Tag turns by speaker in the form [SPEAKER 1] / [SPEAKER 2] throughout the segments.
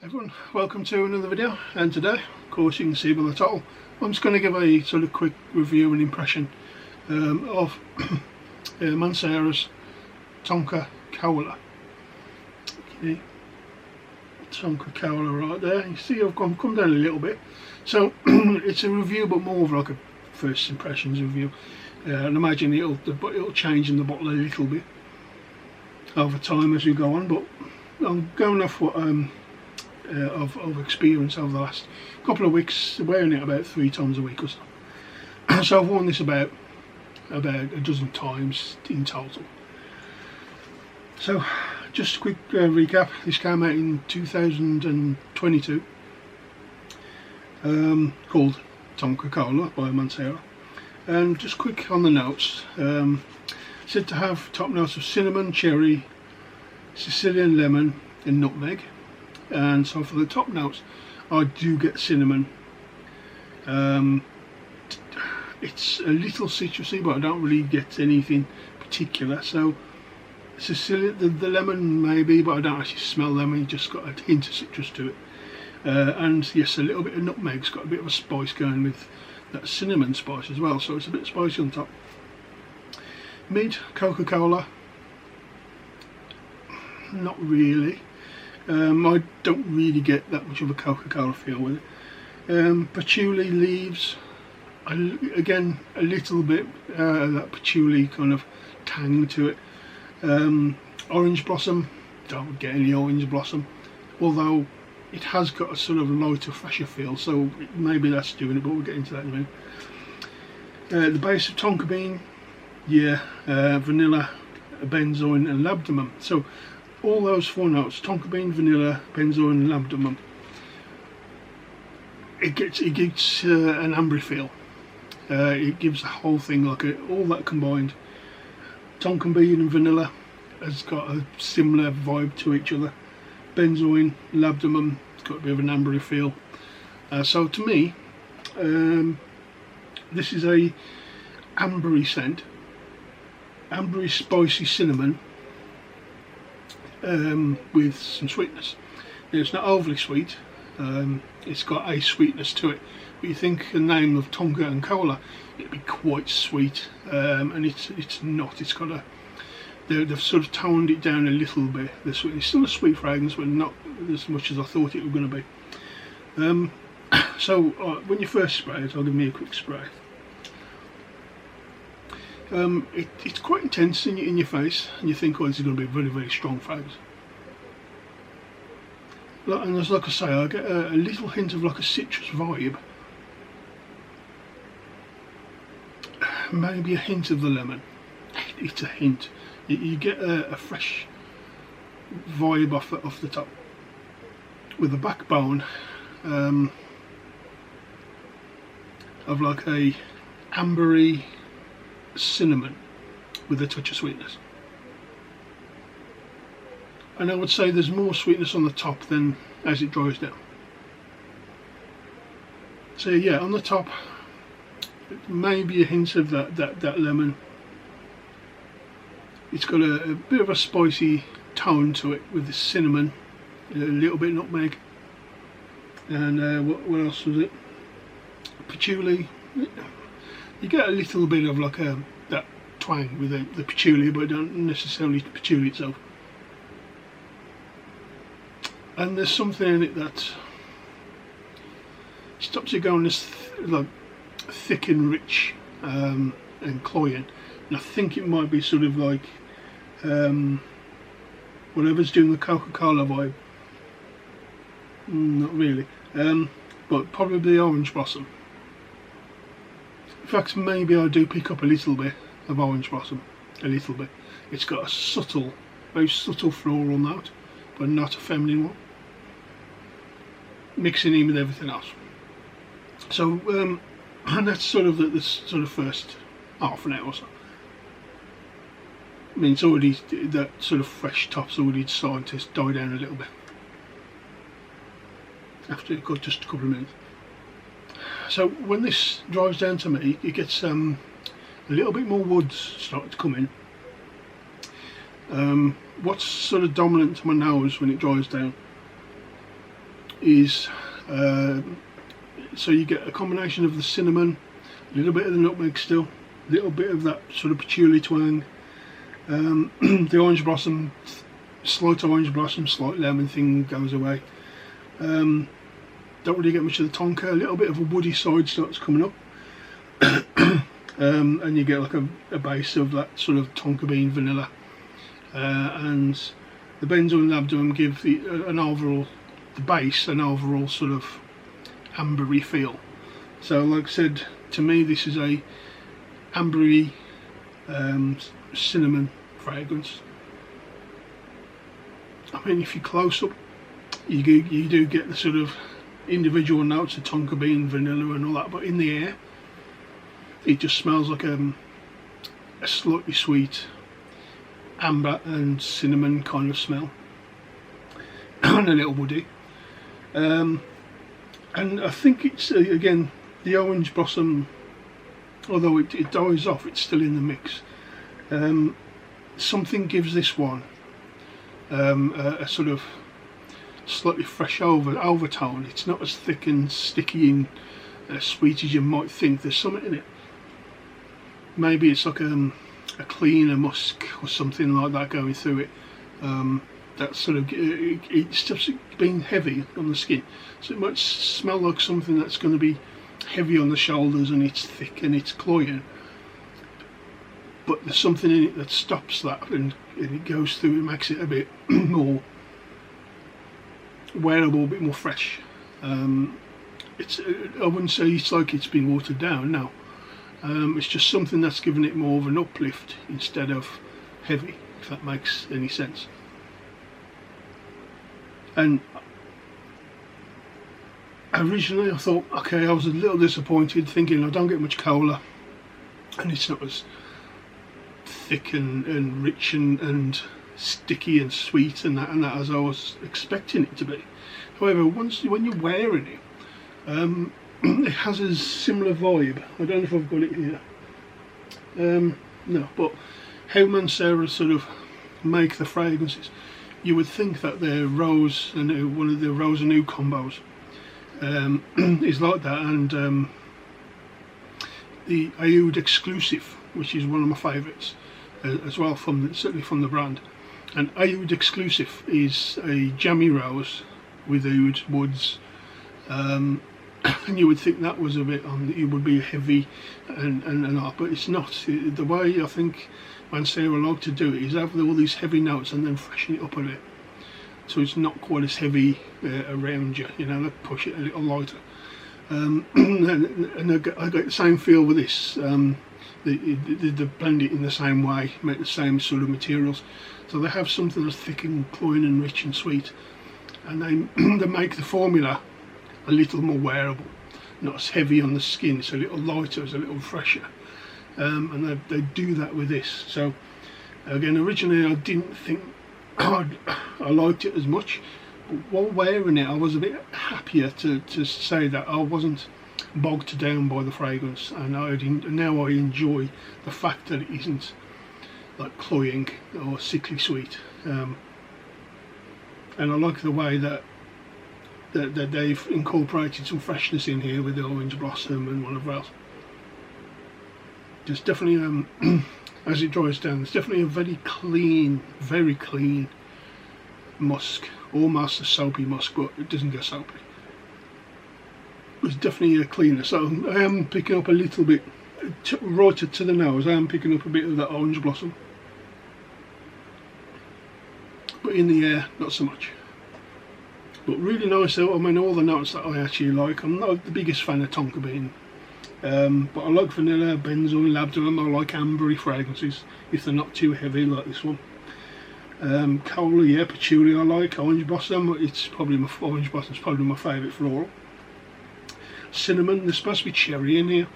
[SPEAKER 1] Everyone, welcome to another video, and today, of course you can see by the title, I'm just going to give a sort of quick review and impression of Mancera's Tonka Cola. Okay. Tonka Cola right there. You see I've come down a little bit, so it's a review but more of like a first impressions review. And imagine it'll change in the bottle a little bit over time as we go on, but I'm going off what of experience over the last couple of weeks, wearing it about 3 times a week or so. So I've worn this about a dozen times in total. So just a quick recap. This came out in 2022, called Tonka Cola by Mancera, and just quick on the notes. Said to have top notes of cinnamon, cherry, Sicilian lemon and nutmeg. And so for the top notes I do get cinnamon. It's a little citrusy, but I don't really get anything particular. So Sicilian, the lemon maybe, but I don't actually smell lemon, just got a hint of citrus to it. And yes, a little bit of nutmeg's got a bit of a spice going with that cinnamon spice as well, so it's a bit spicy on top. Mid Coca-Cola, not really. I don't really get that much of a Coca-Cola feel with it. Patchouli leaves, again a little bit that patchouli kind of tang to it. Orange blossom, don't get any orange blossom, although it has got a sort of lighter, fresher feel, so maybe that's doing it, but we'll get into that in a minute. The base of tonka bean, yeah, vanilla, benzoin and labdanum. So all those 4 notes, tonka bean, vanilla, benzoin and labdanum, it gives an ambery feel. It gives the whole thing like all that combined. Tonka bean and vanilla has got a similar vibe to each other. Benzoin, labdanum, it's got a bit of an ambery feel. So to me, this is a ambery scent, ambery spicy cinnamon, with some sweetness. Now, it's not overly sweet, it's got a sweetness to it, but you think the name of Tonka and Cola, it'd be quite sweet, and it's not. It's got they've sort of toned it down a little bit. It's still a sweet fragrance, but not as much as I thought it was going to be. So when you first spray it, I'll give me a quick spray. It's quite intense in your face, and you think, oh, this is going to be a very, very strong fragrance. And as like I say, I get a little hint of like a citrus vibe, maybe a hint of the lemon. It's a hint. You get a fresh vibe off the top, with a backbone of like a ambery cinnamon with a touch of sweetness. And I would say there's more sweetness on the top than as it dries down. So yeah, on the top maybe a hint of that lemon. It's got a bit of a spicy tone to it with the cinnamon, a little bit nutmeg, and what else was it? Patchouli. You get a little bit of like that twang with the patchouli, but don't necessarily the patchouli itself. And there's something in it that stops it going this like thick and rich and cloying. And I think it might be sort of like whatever's doing the Coca-Cola vibe. Not really, but probably orange blossom. In fact, maybe I do pick up a little bit of orange blossom, a little bit. It's got a subtle, very subtle floral note, but not a feminine one, mixing in with everything else. So, and that's sort of the sort of first half an hour or so. I mean, it's already, that sort of fresh top's already starting to die down a little bit after it got just a couple of minutes. So when this dries down to me, it gets a little bit more woods starting to come in. What's sort of dominant to my nose when it dries down is so you get a combination of the cinnamon, a little bit of the nutmeg still, a little bit of that sort of patchouli twang, the orange blossom, slight orange blossom, slight lemon thing goes away. Don't really get much of the tonka, a little bit of a woody side starts coming up. And you get like a base of that sort of tonka bean vanilla, and the benzoyl and labdanum give an overall sort of ambery feel. So like I said, to me this is a ambery cinnamon fragrance. I mean, if you're close up, you do get the sort of individual notes of tonka bean, vanilla and all that, but in the air it just smells like a slightly sweet amber and cinnamon kind of smell, and a little woody. And I think it's again the orange blossom, although it dies off, it's still in the mix. Something gives this one a sort of slightly fresh overtone. It's not as thick and sticky and sweet as you might think. There's something in it. Maybe it's like a cleaner musk or something like that going through it. That sort of it's just being heavy on the skin, so it might smell like something that's going to be heavy on the shoulders and it's thick and it's cloying. But there's something in it that stops that, and it goes through. It makes it a bit more wearable, a bit more fresh. It's I wouldn't say it's like it's been watered down. No. It's just something that's given it more of an uplift instead of heavy, if that makes any sense. And originally I thought, okay, I was a little disappointed, thinking I don't get much cola and it's not as thick and rich and sticky and sweet and that as I was expecting it to be. However, when you're wearing it, it has a similar vibe. I don't know if I've got it here. No, but how Mancera sort of make the fragrances, you would think that their rose and one of the rose and oud combos is like that, and the oud exclusive, which is one of my favourites as well, certainly from the brand. And oud exclusive is a jammy rose with oud woods. And you would think that was a bit it would be heavy and that, but it's not. The way I think Mancera like to do it is have all these heavy notes and then freshen it up a bit, so it's not quite as heavy around you. You know, they push it a little lighter. And I get the same feel with this. They blend it in the same way, make the same sort of materials, so they have something that's thick and cloying and rich and sweet, and they make the formula a little more wearable, not as heavy on the skin. It's a little lighter, it's a little fresher, and they do that with this. So again, originally I didn't think I liked it as much, but while wearing it I was a bit happier to say that I wasn't bogged down by the fragrance, and now I enjoy the fact that it isn't like cloying or sickly sweet, and I like the way that they've incorporated some freshness in here with the orange blossom and whatever else. There's definitely, as it dries down, there's definitely a very clean musk, almost a soapy musk, but it doesn't get soapy. It's definitely a cleaner, so I am picking up a little bit, right to the nose, I am picking up a bit of that orange blossom. But in the air, not so much. But really nice though. I mean, all the notes that I actually like. I'm not the biggest fan of tonka bean, but I like vanilla, benzoyl, labdanum. I like ambery fragrances if they're not too heavy like this one. Cola, yeah, patchouli I like. Orange blossom, orange blossom's probably my favourite floral. Cinnamon, there's supposed to be cherry in here.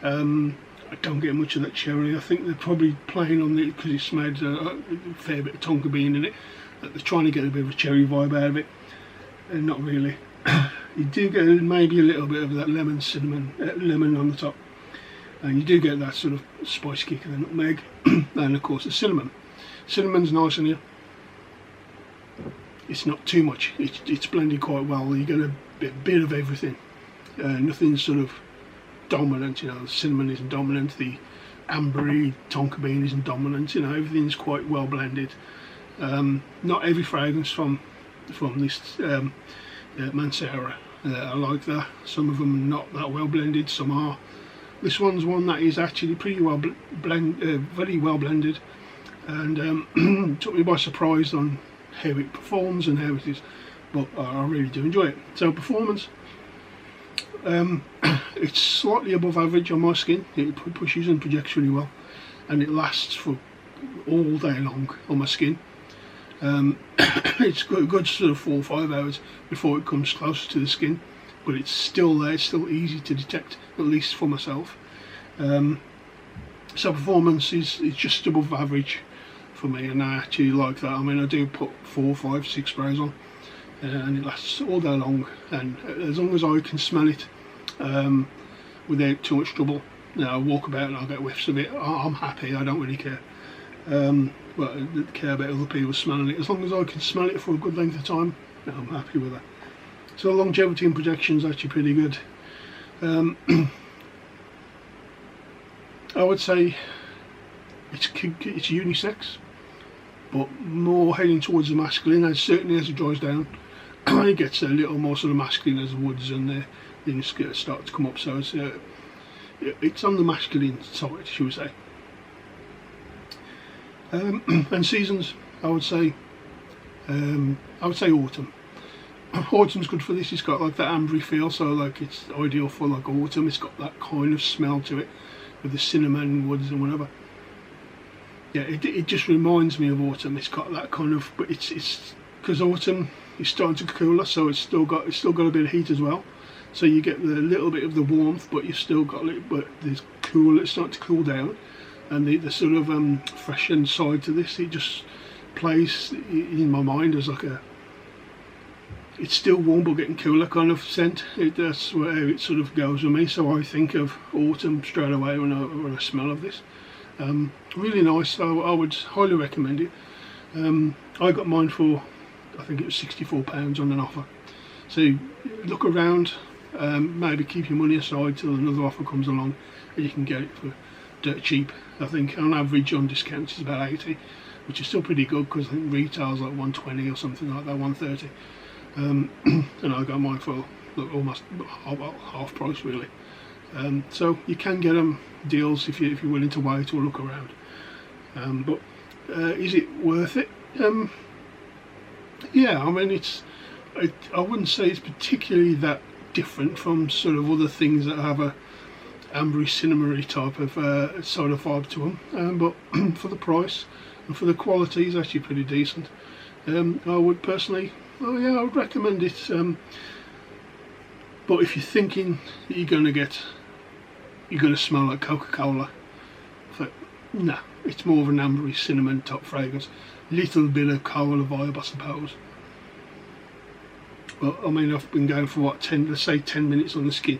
[SPEAKER 1] I don't get much of that cherry. I think they're probably playing on it because it's made a fair bit of tonka bean in it. They're trying to get a bit of a cherry vibe out of it. And not really. You do get maybe a little bit of that lemon on the top, and you do get that sort of spice kick of the nutmeg, and of course the cinnamon. Cinnamon's nice in here. it's not too much. It's blended quite well. You get a bit of everything. Nothing's sort of dominant. You know, the cinnamon isn't dominant. The ambery tonka bean isn't dominant. You know, everything's quite well blended. Not every fragrance from this Mancera I like that. Some of them are not that well blended. Some are. This one's one that is actually pretty well very well blended, and took me by surprise on how it performs and how it is. But I really do enjoy it. So performance, it's slightly above average on my skin. It pushes and projects really well, and it lasts for all day long on my skin. It's got a good sort of 4 or 5 hours before it comes closer to the skin, but it's still there. It's still easy to detect, at least for myself. So performance is just above average for me, and I actually like that. I mean, I do put 4, 5, 6 sprays on, and it lasts all day long, and as long as I can smell it without too much trouble, you know, I walk about and I'll get whiffs of it, I'm happy. I don't really care. But I don't care about other people smelling it. As long as I can smell it for a good length of time, I'm happy with that. So longevity and projection is actually pretty good. I would say it's unisex, but more heading towards the masculine, and certainly as it dries down it gets a little more sort of masculine as the woods and the things start to come up. So it's on the masculine side, should we say. And seasons, I would say autumn. Autumn's good for this. It's got like that ambery feel, so like it's ideal for like autumn. It's got that kind of smell to it with the cinnamon woods and whatever. Yeah, it just reminds me of autumn. It's got that kind of, but it's because autumn is starting to cooler, so it's still got a bit of heat as well. So you get the little bit of the warmth, but you've still got but there's cool. It's starting to cool down. And the sort of freshened side to this, it just plays in my mind as like it's still warm but getting cooler kind of scent. That's where it sort of goes with me. So I think of autumn straight away when I smell of this. Really nice. I would highly recommend it. I got mine for, I think it was £64 on an offer. So look around, maybe keep your money aside till another offer comes along and you can get it for dirt cheap. I think on average on discounts is about 80, which is still pretty good because I think retail's like 120 or something like that, 130. And I got mine for almost half price really. So you can get them deals if you're willing to wait or look around. But is it worth it? Yeah, I mean I wouldn't say it's particularly that different from sort of other things that have a ambery cinnamony type of sort of vibe to them, but for the price and for the quality is actually pretty decent. I would personally, I would recommend it, but if you're thinking that you're going to smell like Coca-Cola, nah, it's more of an ambery cinnamon top fragrance, little bit of cola vibe I suppose. But I mean, I've been going for what, let's say 10 minutes on the skin,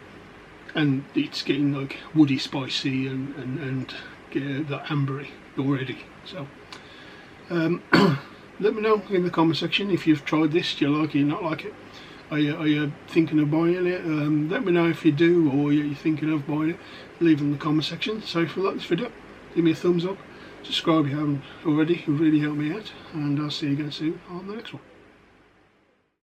[SPEAKER 1] and it's getting like woody, spicy, and that ambery already. So let me know in the comment section if you've tried this. Do you like it, you not like it? Are you thinking of buying it? Let me know if you do, or you're thinking of buying it. Leave it in the comment section. So if you like this video, give me a thumbs up, subscribe if you haven't already, it would really help me out, and I'll see you again soon on the next one.